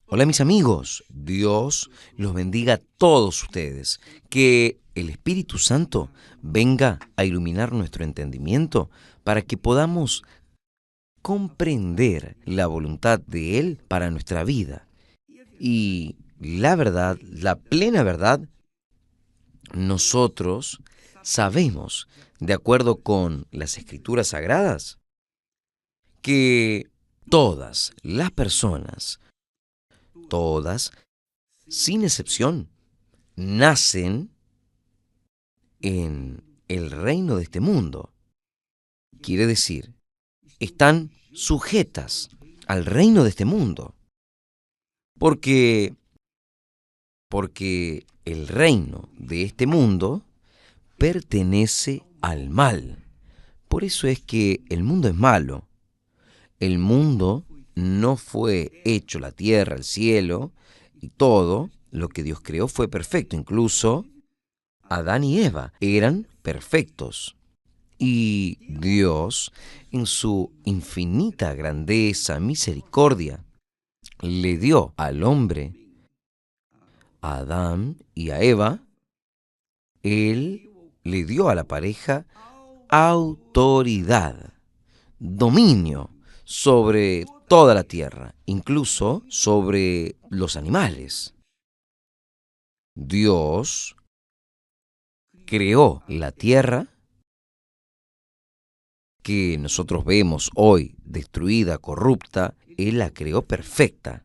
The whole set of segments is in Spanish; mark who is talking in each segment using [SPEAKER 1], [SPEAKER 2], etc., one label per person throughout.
[SPEAKER 1] Hola mis amigos, Dios los bendiga a todos ustedes. Que el Espíritu Santo venga a iluminar nuestro entendimiento para que podamos comprender la voluntad de Él para nuestra vida. Y la verdad, la plena verdad, nosotros sabemos, de acuerdo con las Escrituras Sagradas, que todas las personas, todas, sin excepción, nacen en el reino de este mundo. Quiere decir, están sujetas al reino de este mundo. Porque, porque el reino de este mundo pertenece al mal. Por eso es que el mundo es malo. El mundo no fue hecho, la tierra, el cielo y todo lo que Dios creó fue perfecto. Incluso Adán y Eva eran perfectos. Y Dios, en su infinita grandeza, misericordia, le dio al hombre, a Adán y a Eva, Él le dio a la pareja autoridad, dominio sobre toda la tierra, incluso sobre los animales. Dios creó la tierra que nosotros vemos hoy destruida, corrupta. Él la creó perfecta.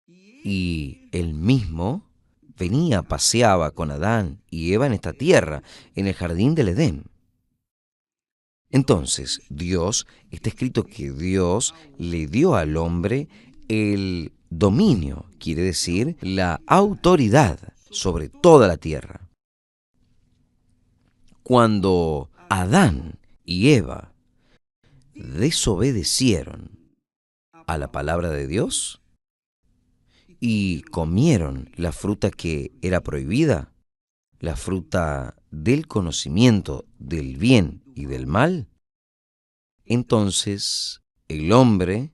[SPEAKER 1] Y Él mismo venía, paseaba con Adán y Eva en esta tierra, en el jardín del Edén. Entonces, Dios, está escrito que Dios le dio al hombre el dominio, quiere decir la autoridad sobre toda la tierra. Cuando Adán y Eva desobedecieron a la palabra de Dios y comieron la fruta que era prohibida, la fruta del conocimiento del bien y del mal, entonces el hombre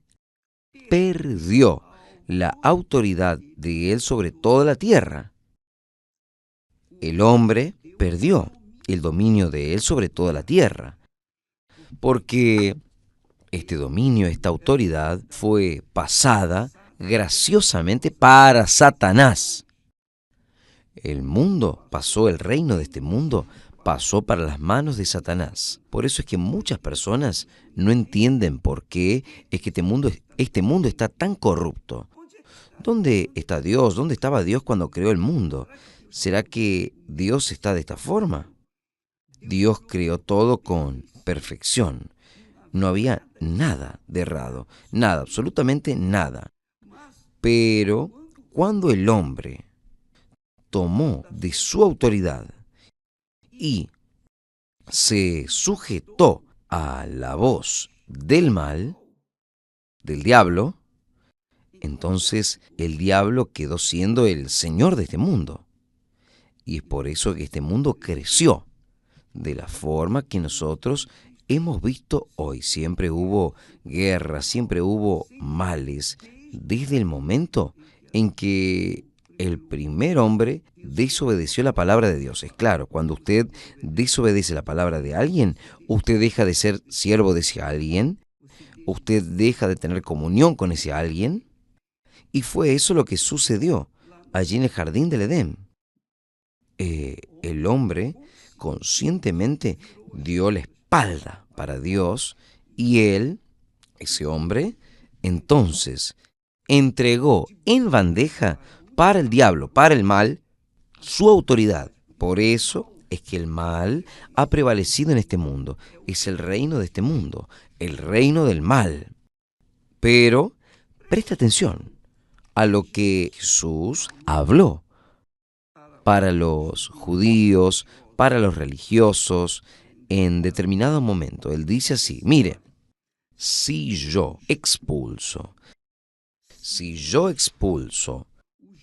[SPEAKER 1] perdió la autoridad de él sobre toda la tierra. El hombre perdió el dominio de él sobre toda la tierra, porque este dominio, esta autoridad fue pasada graciosamente para Satanás. El mundo pasó, el reino de este mundo pasó para las manos de Satanás. Por eso es que muchas personas no entienden por qué es que este mundo está tan corrupto. ¿Dónde está Dios? ¿Dónde estaba Dios cuando creó el mundo? ¿Será que Dios está de esta forma? Dios creó todo con perfección. No había nada de errado, nada, absolutamente nada. Pero cuando el hombre tomó de su autoridad y se sujetó a la voz del mal, del diablo, entonces el diablo quedó siendo el señor de este mundo. Y es por eso que este mundo creció de la forma que nosotros hemos visto hoy. Siempre hubo guerra, siempre hubo males, desde el momento en que el primer hombre desobedeció la palabra de Dios. Es claro, cuando usted desobedece la palabra de alguien, usted deja de ser siervo de ese alguien, usted deja de tener comunión con ese alguien, y fue eso lo que sucedió allí en el jardín del Edén. El hombre conscientemente dio la espalda para Dios y él, ese hombre, entonces entregó en bandeja para el diablo, para el mal, su autoridad. Por eso es que el mal ha prevalecido en este mundo. Es el reino de este mundo, el reino del mal. Pero presta atención a lo que Jesús habló para los judíos, para los religiosos, en determinado momento. Él dice así, mire, si yo expulso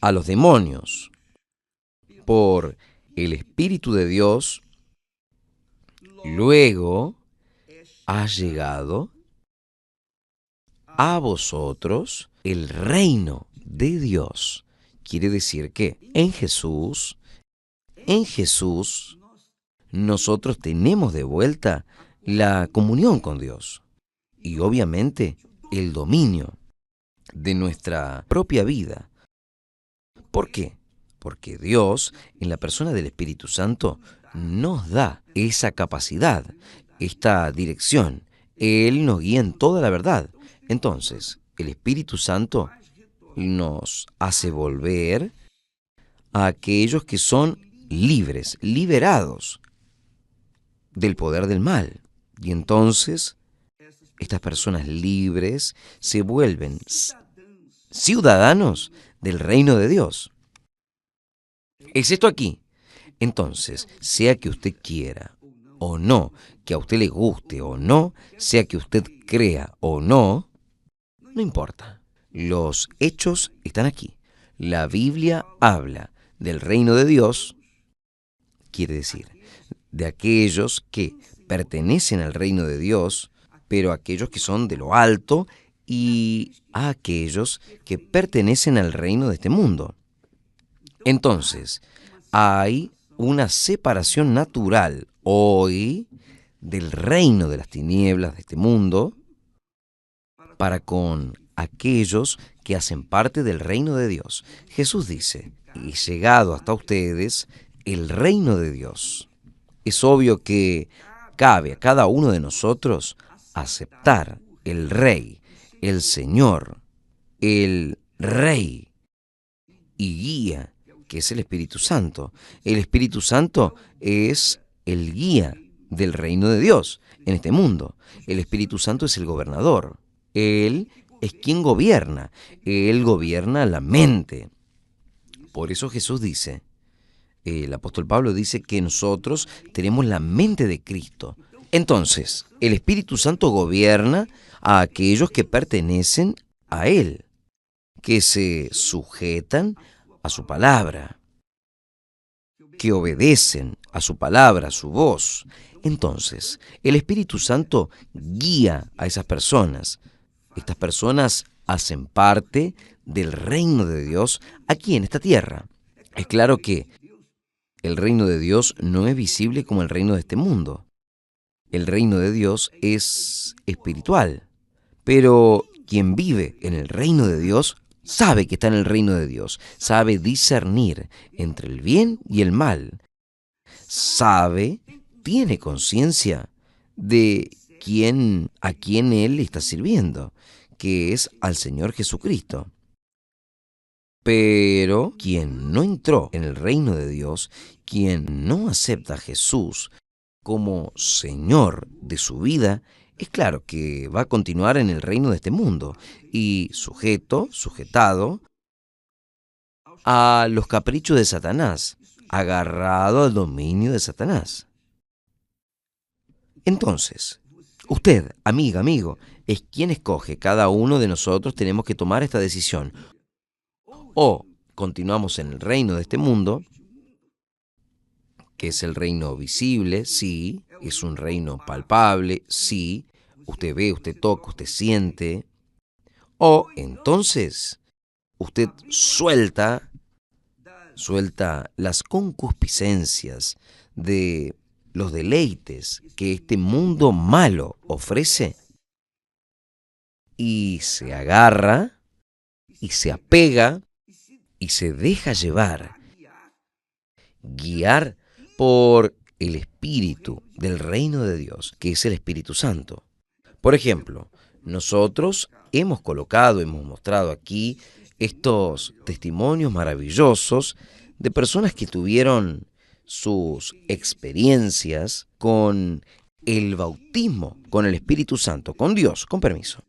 [SPEAKER 1] a los demonios por el Espíritu de Dios, luego ha llegado a vosotros el reino de Dios. Quiere decir que en Jesús, nosotros tenemos de vuelta la comunión con Dios y obviamente el dominio de nuestra propia vida. ¿Por qué? Porque Dios, en la persona del Espíritu Santo, nos da esa capacidad, esta dirección. Él nos guía en toda la verdad. Entonces, el Espíritu Santo nos hace volver a aquellos que son libres, liberados del poder del mal. Y entonces, estas personas libres se vuelven ciudadanos del reino de Dios. ¿Es esto aquí? Entonces, sea que usted quiera o no, que a usted le guste o no, sea que usted crea o no, no importa. Los hechos están aquí. La Biblia habla del reino de Dios, quiere decir, de aquellos que pertenecen al reino de Dios, pero aquellos que son de lo alto y a aquellos que pertenecen al reino de este mundo. Entonces, hay una separación natural hoy del reino de las tinieblas de este mundo para con aquellos que hacen parte del reino de Dios. Jesús dice, he llegado hasta ustedes el reino de Dios. Es obvio que cabe a cada uno de nosotros aceptar el Rey, el Señor, el Rey y guía, que es el Espíritu Santo. El Espíritu Santo es el guía del reino de Dios en este mundo. El Espíritu Santo es el gobernador. Él es quien gobierna. Él gobierna la mente. Por eso Jesús dice, el apóstol Pablo dice que nosotros tenemos la mente de Cristo. Entonces, el Espíritu Santo gobierna a aquellos que pertenecen a Él, que se sujetan a su palabra, que obedecen a su palabra, a su voz. Entonces, el Espíritu Santo guía a esas personas. Estas personas hacen parte del reino de Dios aquí en esta tierra. Es claro que el reino de Dios no es visible como el reino de este mundo. El reino de Dios es espiritual, pero quien vive en el reino de Dios sabe que está en el reino de Dios, sabe discernir entre el bien y el mal, tiene conciencia de a quién él está sirviendo, que es al Señor Jesucristo. Pero quien no entró en el reino de Dios, quien no acepta a Jesús como Señor de su vida, es claro que va a continuar en el reino de este mundo y sujetado a los caprichos de Satanás, agarrado al dominio de Satanás. Entonces, usted, amiga, amigo, es quien escoge. Cada uno de nosotros tenemos que tomar esta decisión. O continuamos en el reino de este mundo, que es el reino visible, sí, es un reino palpable, sí, usted ve, usted toca, usted siente. O entonces usted suelta las concupiscencias de los deleites que este mundo malo ofrece y se agarra y se apega y se deja guiar por el Espíritu del reino de Dios, que es el Espíritu Santo. Por ejemplo, nosotros hemos mostrado aquí estos testimonios maravillosos de personas que tuvieron sus experiencias con el bautismo, con el Espíritu Santo, con Dios, con permiso.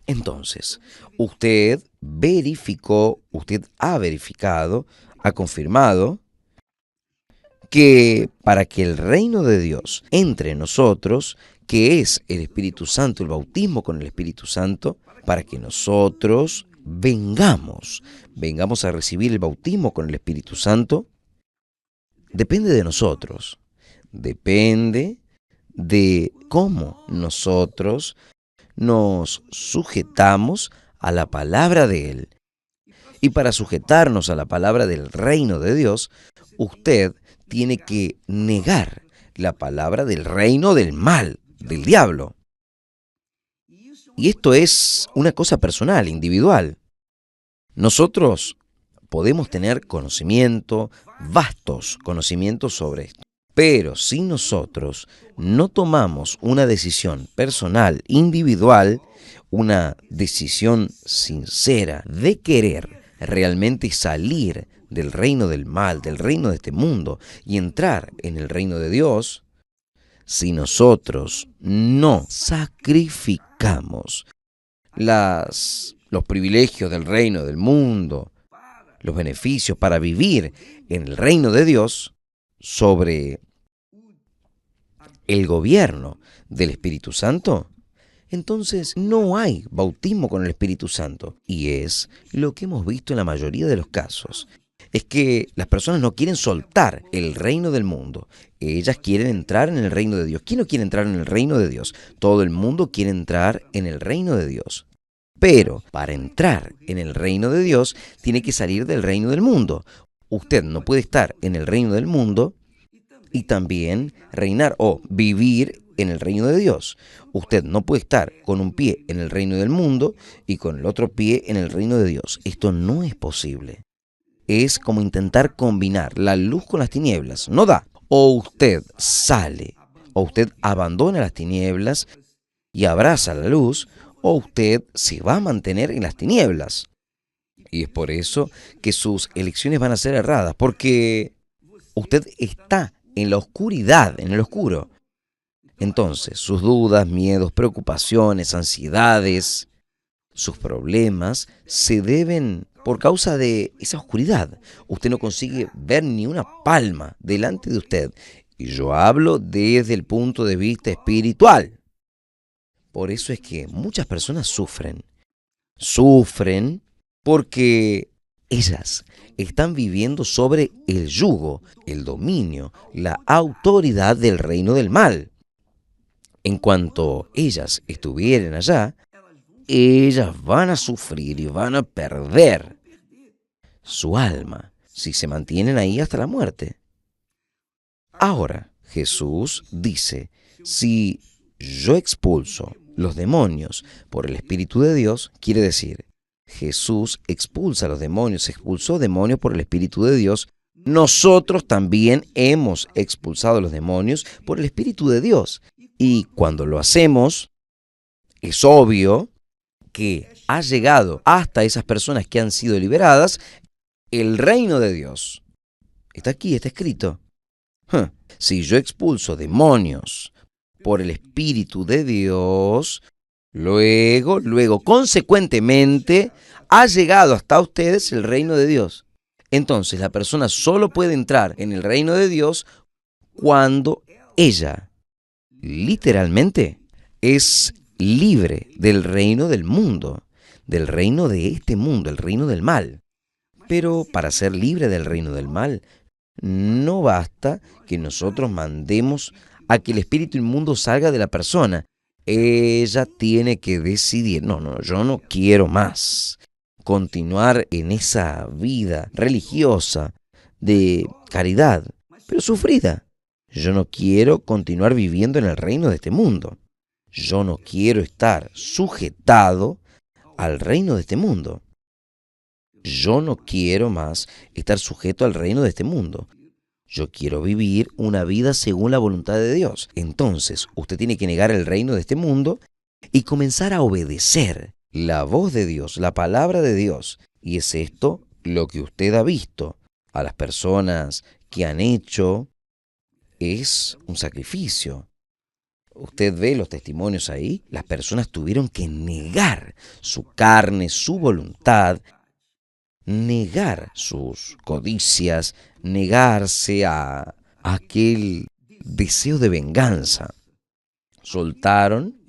[SPEAKER 1] Entonces, usted ha verificado, ha confirmado que para que el reino de Dios entre en nosotros, que es el Espíritu Santo, el bautismo con el Espíritu Santo, para que nosotros vengamos a recibir el bautismo con el Espíritu Santo, depende de nosotros, depende de cómo nosotros nos sujetamos a la palabra de Él. Y para sujetarnos a la palabra del reino de Dios, usted tiene que negar la palabra del reino del mal, del diablo. Y esto es una cosa personal, individual. Nosotros podemos tener conocimiento, vastos conocimientos sobre esto. Pero si nosotros no tomamos una decisión personal, individual, una decisión sincera de querer realmente salir del reino del mal, del reino de este mundo y entrar en el reino de Dios, si nosotros no sacrificamos los privilegios del reino del mundo, los beneficios para vivir en el reino de Dios, sobre el gobierno del Espíritu Santo, entonces no hay bautismo con el Espíritu Santo. Y es lo que hemos visto en la mayoría de los casos. Es que las personas no quieren soltar el reino del mundo. Ellas quieren entrar en el reino de Dios. ¿Quién no quiere entrar en el reino de Dios? Todo el mundo quiere entrar en el reino de Dios. Pero para entrar en el reino de Dios, tiene que salir del reino del mundo. Usted no puede estar en el reino del mundo y también reinar o vivir en el reino de Dios. Usted no puede estar con un pie en el reino del mundo y con el otro pie en el reino de Dios. Esto no es posible. Es como intentar combinar la luz con las tinieblas. No da. O usted sale, o usted abandona las tinieblas y abraza la luz, o usted se va a mantener en las tinieblas. Y es por eso que sus elecciones van a ser erradas, porque usted está en la oscuridad, en el oscuro. Entonces, sus dudas, miedos, preocupaciones, ansiedades, sus problemas se deben por causa de esa oscuridad. Usted no consigue ver ni una palma delante de usted. Y yo hablo desde el punto de vista espiritual. Por eso es que muchas personas sufren. Sufren porque ellas están viviendo sobre el yugo, el dominio, la autoridad del reino del mal. En cuanto ellas estuvieran allá, ellas van a sufrir y van a perder su alma si se mantienen ahí hasta la muerte. Ahora, Jesús dice, si yo expulso los demonios por el Espíritu de Dios, quiere decir, Jesús expulsa a los demonios, expulsó demonios por el Espíritu de Dios. Nosotros también hemos expulsado a los demonios por el Espíritu de Dios. Y cuando lo hacemos, es obvio que ha llegado hasta esas personas que han sido liberadas el reino de Dios. Está aquí, está escrito. Si yo expulso demonios por el Espíritu de Dios, luego, consecuentemente, ha llegado hasta ustedes el reino de Dios. Entonces, la persona solo puede entrar en el reino de Dios cuando ella, literalmente, es libre del reino del mundo, del reino de este mundo, el reino del mal. Pero para ser libre del reino del mal, no basta que nosotros mandemos a que el espíritu inmundo salga de la persona. Ella tiene que decidir, no, yo no quiero más continuar en esa vida religiosa de caridad, pero sufrida. Yo no quiero continuar viviendo en el reino de este mundo. Yo no quiero estar sujetado al reino de este mundo. Yo no quiero más estar sujeto al reino de este mundo. Yo quiero vivir una vida según la voluntad de Dios. Entonces, usted tiene que negar el reino de este mundo y comenzar a obedecer la voz de Dios, la palabra de Dios. Y es esto lo que usted ha visto a las personas que han hecho. Es un sacrificio. Usted ve los testimonios ahí. Las personas tuvieron que negar su carne, su voluntad, negar sus codicias, negarse a aquel deseo de venganza. Soltaron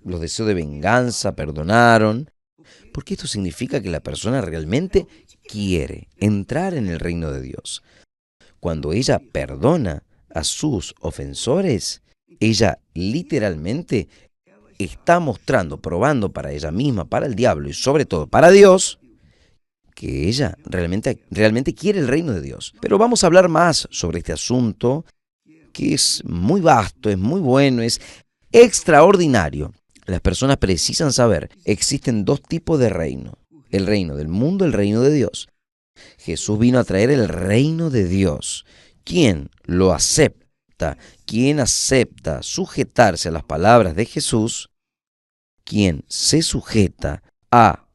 [SPEAKER 1] los deseos de venganza, perdonaron, porque esto significa que la persona realmente quiere entrar en el reino de Dios. Cuando ella perdona a sus ofensores, Ella literalmente está mostrando, probando para ella misma, para el diablo y sobre todo para Dios, que ella realmente quiere el reino de Dios. Pero vamos a hablar más sobre este asunto, que es muy vasto, es muy bueno, es extraordinario. Las personas precisan saber, existen dos tipos de reino: el reino del mundo, el reino de Dios. Jesús vino a traer el reino de Dios. ¿Quién lo acepta? ¿Quién acepta sujetarse a las palabras de Jesús? ¿Quién se sujeta a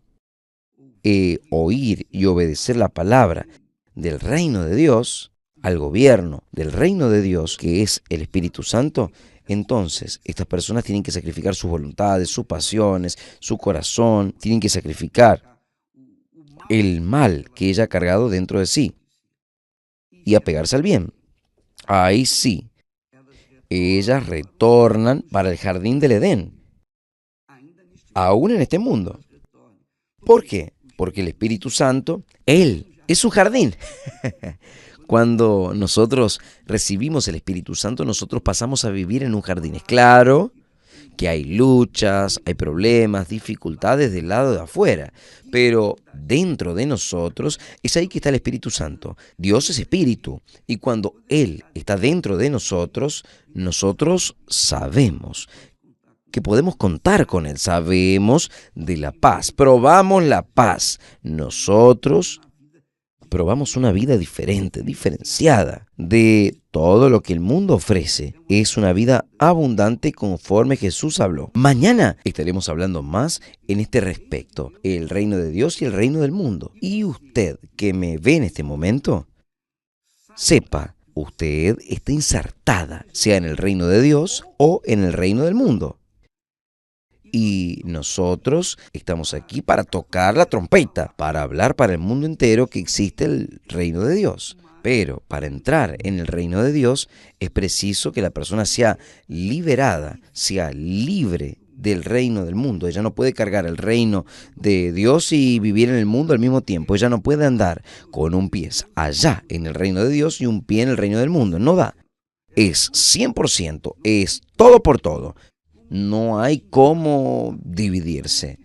[SPEAKER 1] oír y obedecer la palabra del reino de Dios, al gobierno del reino de Dios, que es el Espíritu Santo? Entonces, estas personas tienen que sacrificar sus voluntades, sus pasiones, su corazón, tienen que sacrificar el mal que ella ha cargado dentro de sí y apegarse al bien. Ahí sí, ellas retornan para el jardín del Edén, aún en este mundo. ¿Por qué? Porque el Espíritu Santo, Él es su jardín. Cuando nosotros recibimos el Espíritu Santo, nosotros pasamos a vivir en un jardín. Es claro que hay luchas, hay problemas, dificultades del lado de afuera, pero dentro de nosotros es ahí que está el Espíritu Santo. Dios es espíritu, y cuando Él está dentro de nosotros, nosotros sabemos que podemos contar con Él, sabemos de la paz, probamos la paz. Nosotros probamos una vida diferente, diferenciada de todo lo que el mundo ofrece. Es una vida abundante conforme Jesús habló. Mañana estaremos hablando más en este respecto, el reino de Dios y el reino del mundo. Y usted que me ve en este momento, sepa, usted está insertada, sea en el reino de Dios o en el reino del mundo. Y nosotros estamos aquí para tocar la trompeta, para hablar para el mundo entero que existe el reino de Dios. Pero para entrar en el reino de Dios es preciso que la persona sea liberada, sea libre del reino del mundo. Ella no puede cargar el reino de Dios y vivir en el mundo al mismo tiempo. Ella no puede andar con un pie allá en el reino de Dios y un pie en el reino del mundo. No da. Es 100%, es todo por todo. No hay cómo dividirse.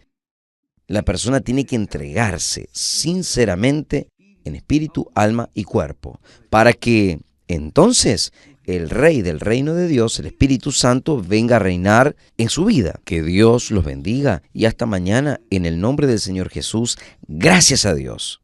[SPEAKER 1] La persona tiene que entregarse sinceramente en espíritu, alma y cuerpo, para que entonces el Rey del reino de Dios, el Espíritu Santo, venga a reinar en su vida. Que Dios los bendiga y hasta mañana en el nombre del Señor Jesús. Gracias a Dios.